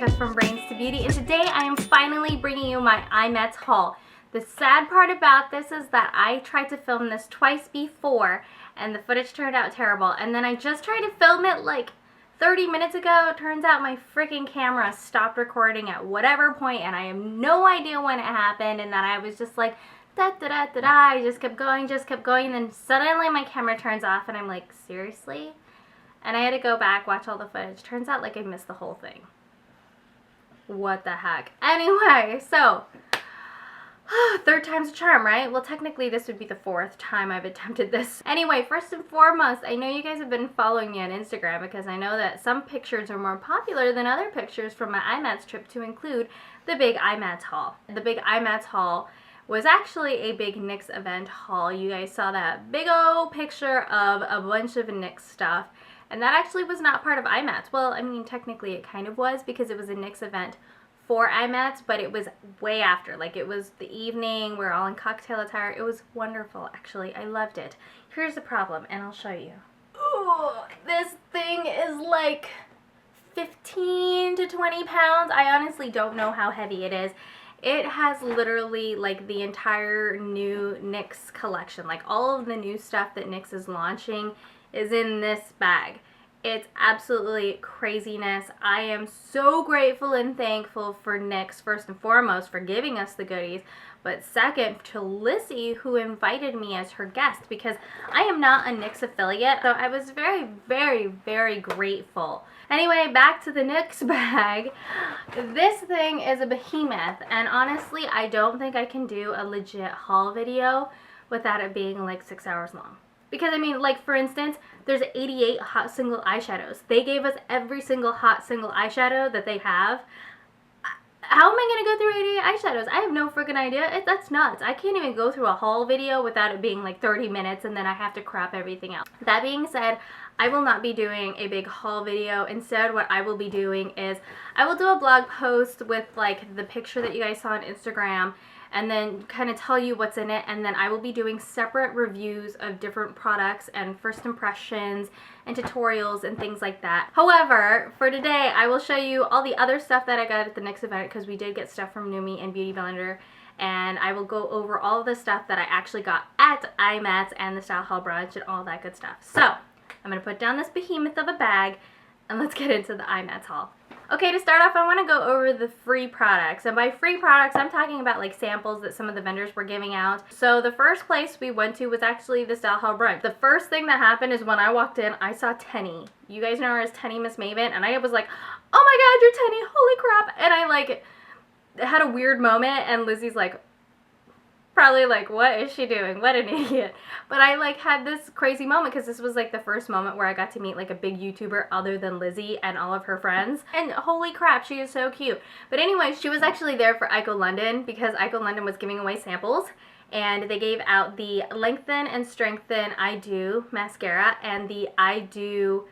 Erica from Brains to Beauty, and today I am finally bringing you my IMATS haul. The sad part about this is that I tried to film this twice before and the footage turned out terrible, and then I just tried to film it like 30 minutes ago. It turns out my freaking camera stopped recording at whatever point, and I have no idea when it happened, and that I was just like da-da-da-da-da, I just kept going, and then suddenly my camera turns off and I'm like, seriously? And I had to go back, watch all the footage. Turns out like I missed the whole thing. What the heck? Anyway, so third time's a charm, right? Well, technically this would be the fourth time I've attempted this. Anyway, first and foremost, I know you guys have been following me on Instagram because I know that some pictures are more popular than other pictures from my IMATS trip, to include the big IMATS haul. The big IMATS haul was actually a big NYX event haul. You guys saw that big old picture of a bunch of NYX stuff. And that actually was not part of IMATS. Well, I mean, technically it kind of was because it was a NYX event for IMATS, but it was way after. Like, it was the evening, we're all in cocktail attire. It was wonderful, actually. I loved it. Here's the problem, and I'll show you. Ooh, this thing is like 15 to 20 pounds. I honestly don't know how heavy it is. It has literally like the entire new NYX collection. Like, all of the new stuff that NYX is launching is in this bag. It's absolutely craziness. I am so grateful and thankful for NYX, first and foremost, for giving us the goodies, but second to Lizzie, who invited me as her guest, because I am not a NYX affiliate, so I was very, very, very grateful. Anyway, back to the NYX bag. This thing is a behemoth, and honestly, I don't think I can do a legit haul video without it being like 6 hours long. Because, I mean, like, for instance, there's 88 hot single eyeshadows. They gave us every single hot single eyeshadow that they have. How am I going to go through 88 eyeshadows? I have no freaking idea. That's nuts. I can't even go through a haul video without it being like 30 minutes, and then I have to crop everything out. That being said, I will not be doing a big haul video. Instead, what I will be doing is I will do a blog post with like the picture that you guys saw on Instagram, and then kind of tell you what's in it, and then I will be doing separate reviews of different products and first impressions and tutorials and things like that. However, for today, I will show you all the other stuff that I got at the NYX event, because we did get stuff from NUME and Beauty Blender, and I will go over all of the stuff that I actually got at IMATS and the Style Hall Brunch and all that good stuff. So, I'm going to put down this behemoth of a bag, and let's get into the IMATS haul. Okay, to start off, I want to go over the free products. And by free products, I'm talking about like samples that some of the vendors were giving out. So the first place we went to was actually the Style Hall Brunch. The first thing that happened is when I walked in, I saw Tenny. You guys know her as Tenny Miss Maven, and I was like, oh my god, you're Tenny, holy crap. And I like had a weird moment, and Lizzie's like, probably like, what is she doing? What an idiot. But I like had this crazy moment because this was like the first moment where I got to meet like a big YouTuber other than Lizzie and all of her friends. And holy crap, she is so cute. But anyway, she was actually there for Eyeko London because Eyeko London was giving away samples. And they gave out the Lengthen and Strengthen I Do mascara and the I Do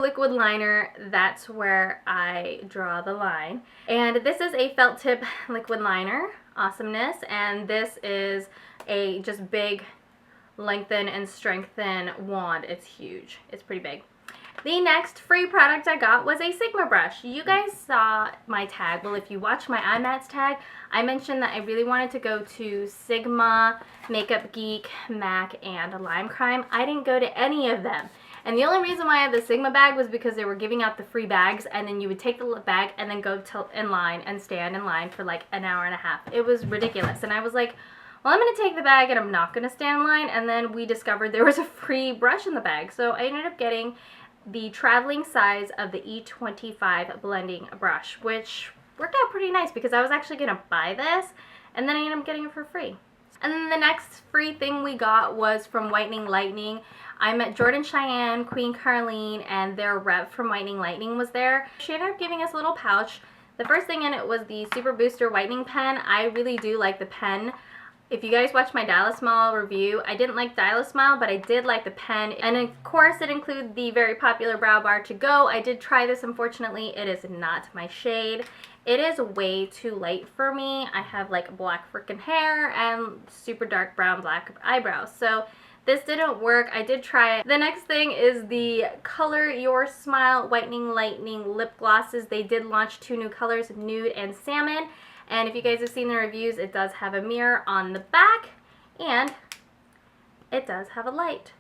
liquid liner. That's where I draw the line. And this is a felt tip liquid liner. Awesomeness. And this is a just big lengthen and strengthen wand. It's huge. It's pretty big. The next free product I got was a Sigma brush. You guys saw my tag. Well, if you watch my IMATS tag, I mentioned that I really wanted to go to Sigma, Makeup Geek, MAC, and Lime Crime. I didn't go to any of them. And the only reason why I had the Sigma bag was because they were giving out the free bags, and then you would take the bag and then go in line and stand in line for like an hour and a half. It was ridiculous. And I was like, well, I'm going to take the bag and I'm not going to stand in line. And then we discovered there was a free brush in the bag. So I ended up getting the traveling size of the E25 blending brush, which worked out pretty nice because I was actually going to buy this, and then I ended up getting it for free. And then the next free thing we got was from Whitening Lightening. I met Jordan Cheyenne, Queen Carlene, and their rep from Whitening Lightening was there. She ended up giving us a little pouch. The first thing in it was the Super Booster Whitening Pen. I really do like the pen. If you guys watch my Smile review, I didn't like Smile, but I did like the pen. And of course, it included the very popular Brow Bar To Go. I did try this, unfortunately. It is not my shade. It is way too light for me. I have like black freaking hair and super dark brown black eyebrows. So This didn't work. I did try it. The next thing is the Color Your Smile Whitening Lightening lip glosses. They did launch 2 new colors, nude and salmon. And if you guys have seen the reviews, it does have a mirror on the back and it does have a light.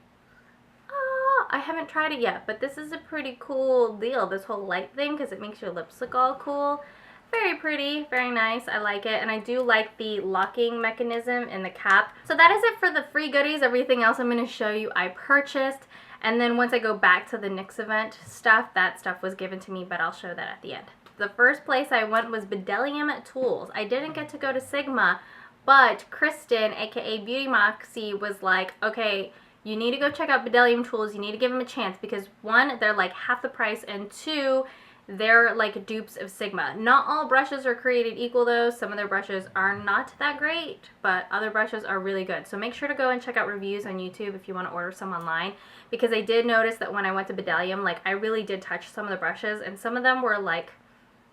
I haven't tried it yet, but this is a pretty cool deal, this whole light thing, because it makes your lips look all cool. Very pretty, very nice. I like it, and I do like the locking mechanism in the cap. So that is it for the free goodies. Everything else I'm going to show you I purchased, and then once I go back to the NYX event stuff, that stuff was given to me, but I'll show that at the end. The first place I went was Bdellium Tools. I didn't get to go to Sigma, but Kristen, aka Beauty Moxie, was like, okay, you need to go check out Bdellium Tools. You need to give them a chance because 1, they're like half the price, and 2, they're like dupes of Sigma. Not all brushes are created equal though. Some of their brushes are not that great, but other brushes are really good. So make sure to go and check out reviews on YouTube if you want to order some online, because I did notice that when I went to Bdellium, like I really did touch some of the brushes and some of them were like,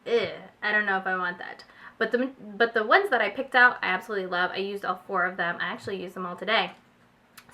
I don't know if I want that. But the ones that I picked out, I absolutely love. I used all 4 of them. I actually used them all today.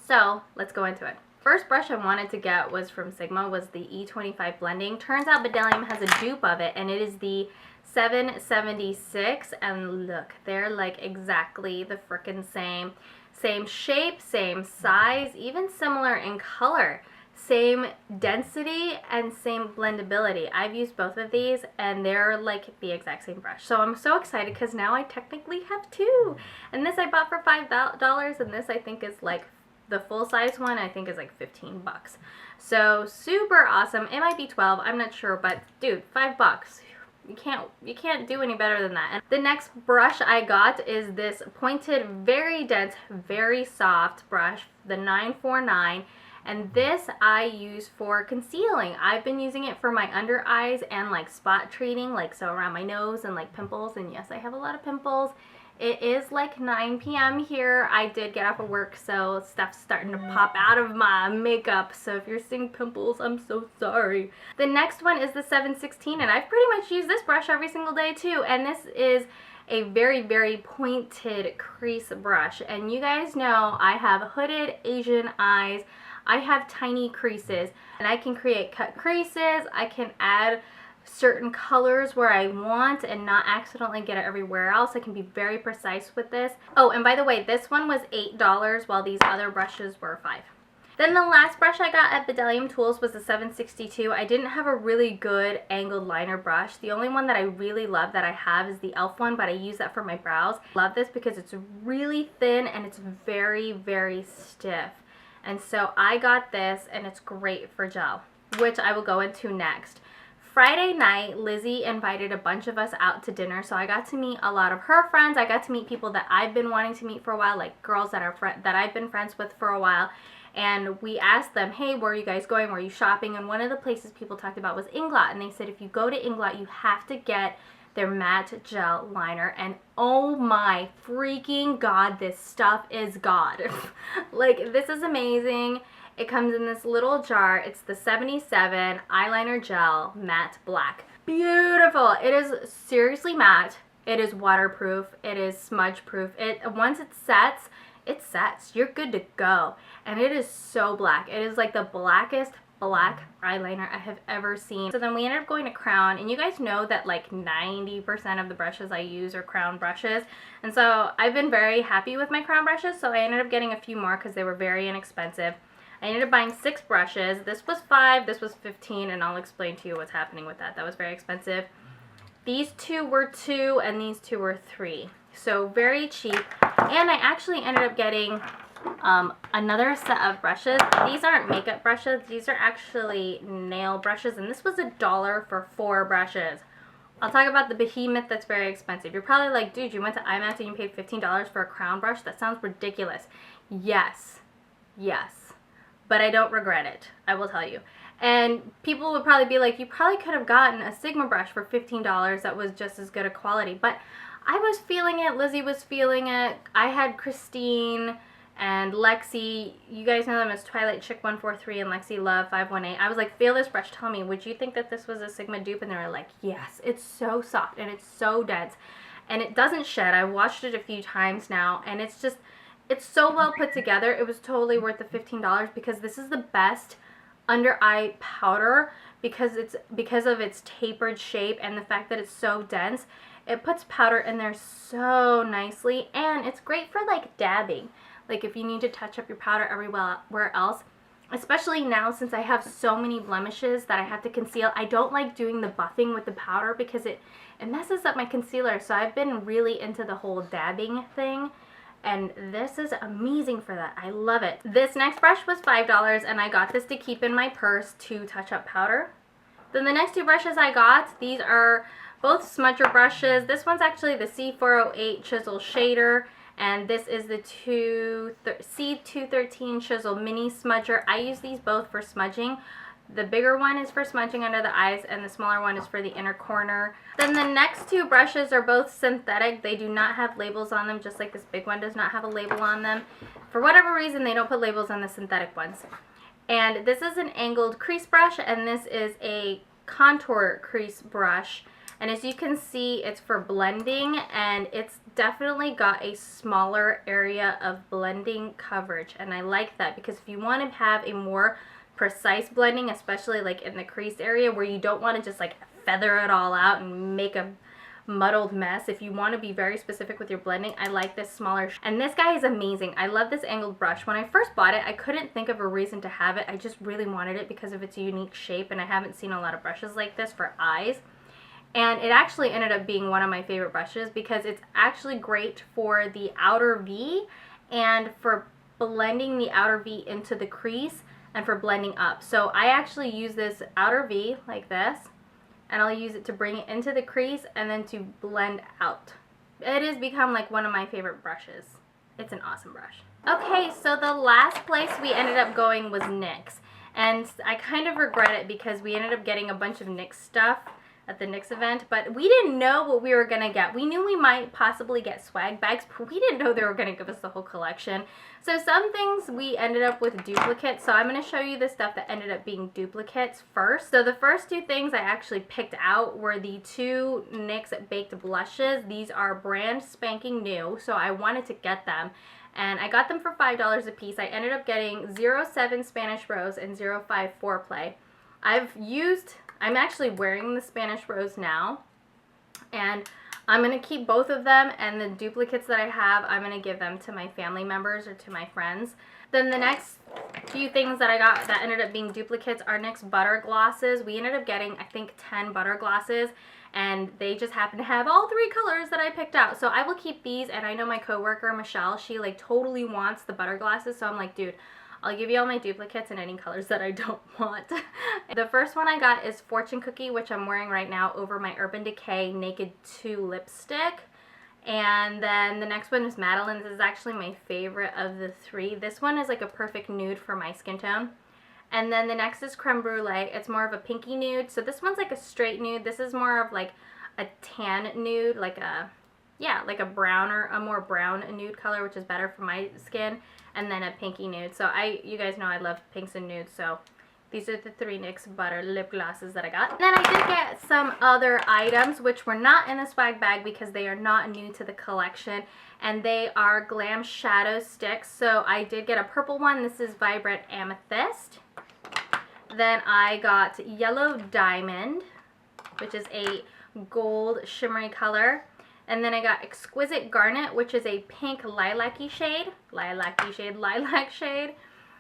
So let's go into it. First brush I wanted to get was from Sigma, was the E25 blending. Turns out Bdellium has a dupe of it, and it is the 776, and look, they're like exactly the frickin' same. Same shape, same size, even similar in color. Same density and same blendability. I've used both of these and they're like the exact same brush. So I'm so excited because now I technically have 2. And this I bought for $5 and this I think is like the full size one, I think is like 15 bucks. So super awesome. It might be 12, I'm not sure, but dude, $5. You can't do any better than that. And the next brush I got is this pointed, very dense, very soft brush, the 949. And this I use for concealing. I've been using it for my under eyes and like spot treating, like so around my nose and like pimples. And yes, I have a lot of pimples. It is like 9 p.m. here. I did get off of work, so stuff's starting to pop out of my makeup. So if you're seeing pimples, I'm so sorry. The next one is the 716, and I've pretty much used this brush every single day too. And this is a very, very pointed crease brush. And you guys know I have hooded Asian eyes. I have tiny creases, and I can create cut creases. I can add certain colors where I want and not accidentally get it everywhere else. I can be very precise with this. Oh, and by the way, this one was $8 while these other brushes were $5. Then the last brush I got at Bdellium Tools was the 762. I didn't have a really good angled liner brush. The only one that I really love that I have is the e.l.f. one, but I use that for my brows. Love this because it's really thin and it's very, very stiff. And so I got this, and it's great for gel, which I will go into next. Friday night, Lizzie invited a bunch of us out to dinner, so I got to meet a lot of her friends. I got to meet people that I've been wanting to meet for a while, like girls that I've been friends with for a while. And we asked them, hey, where are you guys going? Where are you shopping? And one of the places people talked about was Inglot. And they said, if you go to Inglot, you have to get their matte gel liner. And oh my freaking God, this stuff is God. Like, this is amazing. It comes in this little jar. It's the 77 eyeliner gel matte black. Beautiful. It is seriously matte. It is waterproof. It is smudge proof. Once it sets, you're good to go. And it is so black. It is like the blackest black eyeliner I have ever seen. So then we ended up going to Crown, and you guys know that like 90% of the brushes I use are Crown brushes. And so I've been very happy with my Crown brushes, so I ended up getting a few more because they were very inexpensive. I ended up buying 6 brushes. This was $5, this was $15, and I'll explain to you what's happening with that. That was very expensive. These 2 were $2, and these 2 were $3. So very cheap. And I actually ended up getting another set of brushes. These aren't makeup brushes. These are actually nail brushes, and this was $1 for 4 brushes. I'll talk about the behemoth that's very expensive. You're probably like, dude, you went to IMATS and you paid $15 for a Crown brush? That sounds ridiculous. Yes. Yes. But I don't regret it, I will tell you. And people would probably be like, you probably could have gotten a Sigma brush for $15 that was just as good a quality. But I was feeling it, Lizzie was feeling it. I had Christine and Lexi. You guys know them as Twilight Chick 143 and Lexi Love 518. I was like, feel this brush, tell me, would you think that this was a Sigma dupe? And they were like, yes, it's so soft and it's so dense. And it doesn't shed. I washed it a few times now, and it's just, It's so well put together. It was totally worth the $15 because this is the best under eye powder because of its tapered shape and the fact that it's so dense. It puts powder in there so nicely, and it's great for like dabbing. Like if you need to touch up your powder everywhere else, especially now since I have so many blemishes that I have to conceal. I don't like doing the buffing with the powder because it messes up my concealer. So I've been really into the whole dabbing thing, and this is amazing for that. I love it. This next brush was $5, and I got this to keep in my purse to touch up powder. Then the next two brushes I got, these are both smudger brushes. This one's actually the C408 Chisel Shader, and this is the C213 Chisel Mini Smudger. I use these both for smudging. The bigger one is for smudging under the eyes, and the smaller one is for the inner corner. Then the next two brushes are both synthetic. They do not have labels on them, just like this big one does not have a label on them. For whatever reason, they don't put labels on the synthetic ones. And this is an angled crease brush, and this is a contour crease brush. And as you can see, it's for blending, and it's definitely got a smaller area of blending coverage. And I like that because if you want to have a more precise blending, especially like in the crease area where you don't want to just like feather it all out and make a muddled mess, if you want to be very specific with your blending, I like this smaller. And this guy is amazing. I love this angled brush. When I first bought it, I couldn't think of a reason to have it. I just really wanted it because of its unique shape, and I haven't seen a lot of brushes like this for eyes. And it actually ended up being one of my favorite brushes because it's actually great for the outer V and for blending the outer V into the crease and for blending up. So I actually use this outer V like this, and I'll use it to bring it into the crease and then to blend out. It has become like one of my favorite brushes. It's an awesome brush. Okay, so the last place we ended up going was NYX. And I kind of regret it because we ended up getting a bunch of NYX stuff at the NYX event, but we didn't know what we were gonna get. We knew we might possibly get swag bags, but we didn't know they were gonna give us the whole collection. So some things we ended up with duplicates, so I'm gonna show you the stuff that ended up being duplicates first. So the first two things I actually picked out were the two NYX Baked Blushes. These are brand spanking new, so I wanted to get them. And I got them for $5 a piece. I ended up getting 07 Spanish Rose and 05 Foreplay. I'm actually wearing the Spanish Rose now, and I'm going to keep both of them, and the duplicates that I have, I'm going to give them to my family members or to my friends. Then the next few things that I got that ended up being duplicates are NYX Butter Glosses. We ended up getting, I think, 10 butter glosses, and they just happen to have all three colors that I picked out. So I will keep these, and I know my coworker, Michelle, she like totally wants the butter glosses, so I'm like, dude, I'll give you all my duplicates in any colors that I don't want. The first one I got is Fortune Cookie, which I'm wearing right now over my Urban Decay Naked 2 lipstick. And then the next one is Madeline. This is actually my favorite of the three. This one is like a perfect nude for my skin tone. And then the next is Creme Brulee. It's more of a pinky nude. So this one's like a straight nude. This is more of like a tan nude, like a browner, a more brown nude color, which is better for my skin. And then a pinky nude. So you guys know I love pinks and nudes, so these are the three NYX Butter lip glosses that I got. And then I did get some other items which were not in the swag bag because they are not new to the collection, and they are Glam Shadow Sticks. So I did get a purple one. This is Vibrant Amethyst. Then I got Yellow Diamond, which is a gold shimmery color. And then I got Exquisite Garnet, which is a pink lilac shade.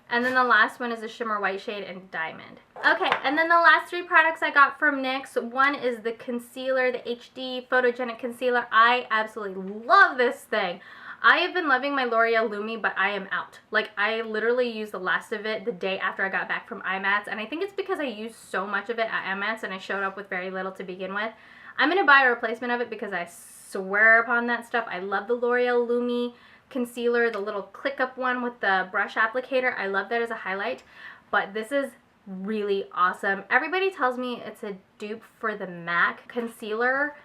And then the last one is a shimmer white shade and diamond. Okay, and then the last three products I got from NYX. One is the concealer, the HD Photogenic Concealer. I absolutely love this thing. I have been loving my L'Oreal Lumi, but I am out. Like, I literally used the last of it the day after I got back from IMATS, and I think it's because I used so much of it at IMATS and I showed up with very little to begin with. I'm going to buy a replacement of it because I swear upon that stuff. I love the L'Oreal Lumi concealer, the little click up one with the brush applicator. I love that as a highlight, but this is really awesome. Everybody tells me it's a dupe for the MAC concealer.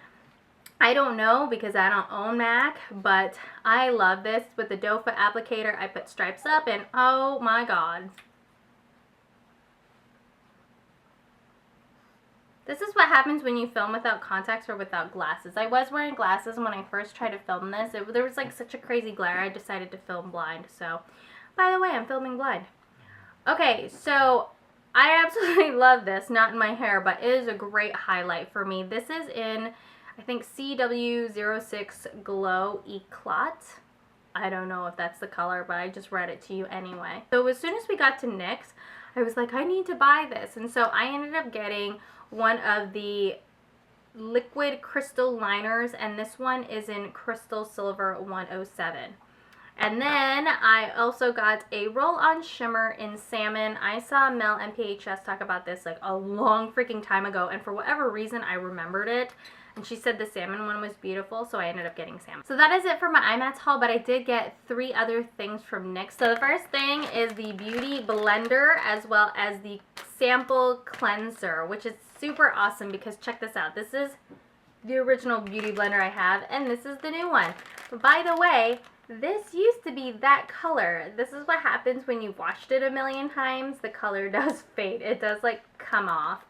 I don't know because I don't own MAC, but I love this. With the doe foot applicator, I put stripes up, and oh my god. This is what happens when you film without contacts or without glasses. I was wearing glasses when I first tried to film this. There was like such a crazy glare, I decided to film blind. So, by the way, I'm filming blind. Okay, so I absolutely love this. Not in my hair, but it is a great highlight for me. This is in, I think, CW06 Glow Inglot. I don't know if that's the color, but I just read it to you anyway. So as soon as we got to NYX, I was like, I need to buy this. And so I ended up getting one of the liquid crystal liners, and this one is in Crystal Silver 107. And then I also got a roll-on shimmer in Salmon. I saw Mel and PHS talk about this like a long freaking time ago, and for whatever reason I remembered it. And she said the Salmon one was beautiful, so I ended up getting Salmon. So that is it for my IMATS haul, but I did get 3 other things from NYX. So the first thing is the Beauty Blender, as well as the Sample Cleanser, which is super awesome because check this out. This is the original Beauty Blender I have, and this is the new one. But by the way, this used to be that color. This is what happens when you've washed it a million times. The color does fade. It does like come off.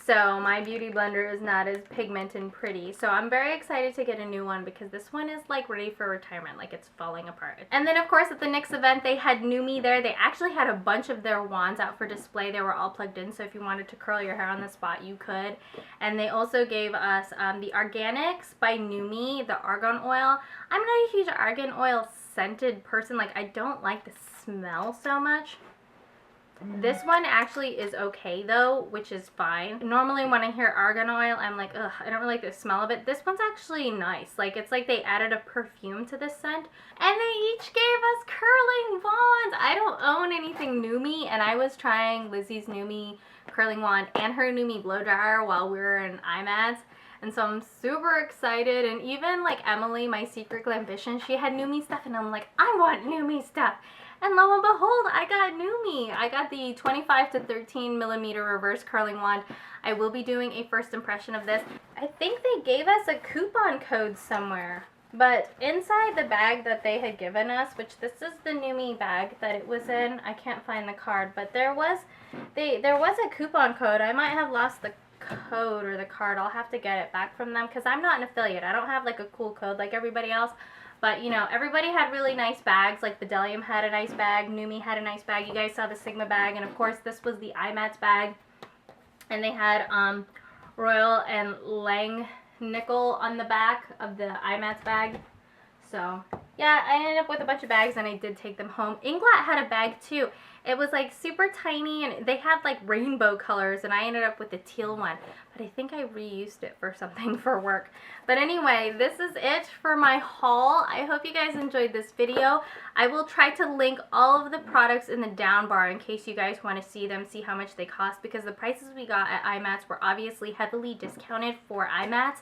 So my Beauty Blender is not as pigmented and pretty. So I'm very excited to get a new one because this one is like ready for retirement, like it's falling apart. And then of course at the NYX event they had NUME there. They actually had a bunch of their wands out for display. They were all plugged in, so if you wanted to curl your hair on the spot you could. And they also gave us the Organics by NUME, the argan oil. I'm not a huge argan oil scented person. Like I don't like the smell so much. This one actually is okay though, which is fine. Normally when I hear argan oil, I'm like, ugh, I don't really like the smell of it. This one's actually nice. Like it's like they added a perfume to this scent. And they each gave us curling wands. I don't own anything NUME, and I was trying Lizzie's NUME curling wand and her NUME blow dryer while we were in IMATS. And so I'm super excited, and even like Emily, my secret glambition, she had NUME stuff, and I'm like, I want NUME stuff. And lo and behold, I got NUME. I got the 25 to 13 millimeter reverse curling wand. I will be doing a first impression of this. I think they gave us a coupon code somewhere. But inside the bag that they had given us, which this is the NUME bag that it was in, I can't find the card, but there was a coupon code. I might have lost the code or the card. I'll have to get it back from them because I'm not an affiliate. I don't have like a cool code like everybody else. But, you know, everybody had really nice bags. Like, Bdellium had a nice bag. NUME had a nice bag. You guys saw the Sigma bag. And, of course, this was the IMATS bag. And they had Royal and Lang nickel on the back of the IMATS bag. So, yeah, I ended up with a bunch of bags, and I did take them home. Inglot had a bag, too. It was, like, super tiny, and they had, like, rainbow colors, and I ended up with the teal one. But I think I reused it for something for work. But anyway, this is it for my haul. I hope you guys enjoyed this video. I will try to link all of the products in the down bar in case you guys want to see them, see how much they cost, because the prices we got at IMATS were obviously heavily discounted for IMATS.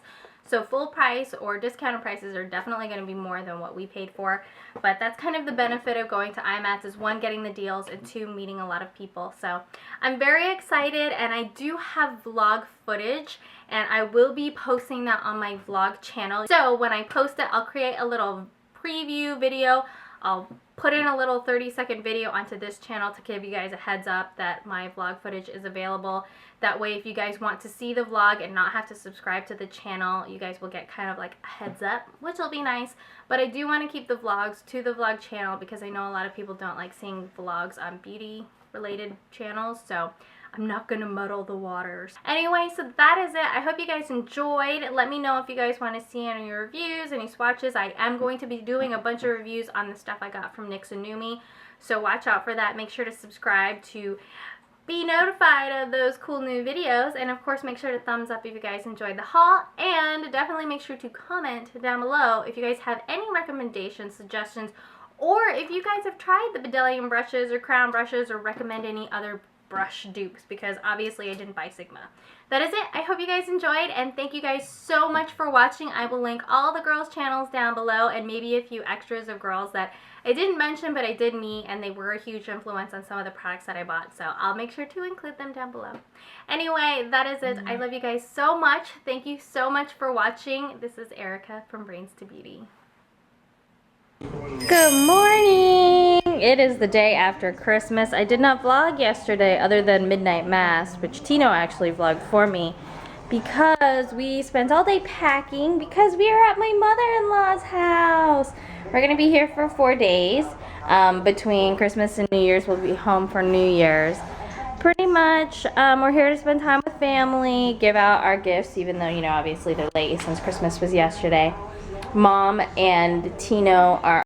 So full price or discounted prices are definitely going to be more than what we paid for. But that's kind of the benefit of going to IMATS, is 1, getting the deals, and 2, meeting a lot of people. So I'm very excited, and I do have vlog footage, and I will be posting that on my vlog channel. So when I post it, I'll create a little preview video. I'll put in a little 30-second video onto this channel to give you guys a heads up that my vlog footage is available. That way, if you guys want to see the vlog and not have to subscribe to the channel, you guys will get kind of like a heads up, which will be nice. But I do want to keep the vlogs to the vlog channel because I know a lot of people don't like seeing vlogs on beauty-related channels, so I'm not going to muddle the waters. Anyway, so that is it. I hope you guys enjoyed. Let me know if you guys want to see any reviews, any swatches. I am going to be doing a bunch of reviews on the stuff I got from NYX and NUME, so watch out for that. Make sure to subscribe to be notified of those cool new videos, and of course make sure to thumbs up if you guys enjoyed the haul, and definitely make sure to comment down below if you guys have any recommendations, suggestions, or if you guys have tried the Bdellium brushes or crown brushes, or recommend any other brush dupes, because obviously I didn't buy Sigma. That is it. I hope you guys enjoyed, and thank you guys so much for watching. I will link all the girls' channels down below, and maybe a few extras of girls that I didn't mention but I did meet, and they were a huge influence on some of the products that I bought, so I'll make sure to include them down below. Anyway, that is it. I love you guys so much. Thank you so much for watching. This is Erica from Brains to Beauty. Good morning! It is the day after Christmas. I did not vlog yesterday other than midnight mass, which Tino actually vlogged for me. because we spent all day packing because we are at my mother-in-law's house. We're gonna be here for 4 days. Between Christmas and New Year's, we'll be home for New Year's. Pretty much, we're here to spend time with family, give out our gifts, even though, you know, obviously they're late since Christmas was yesterday. Mom and Tino are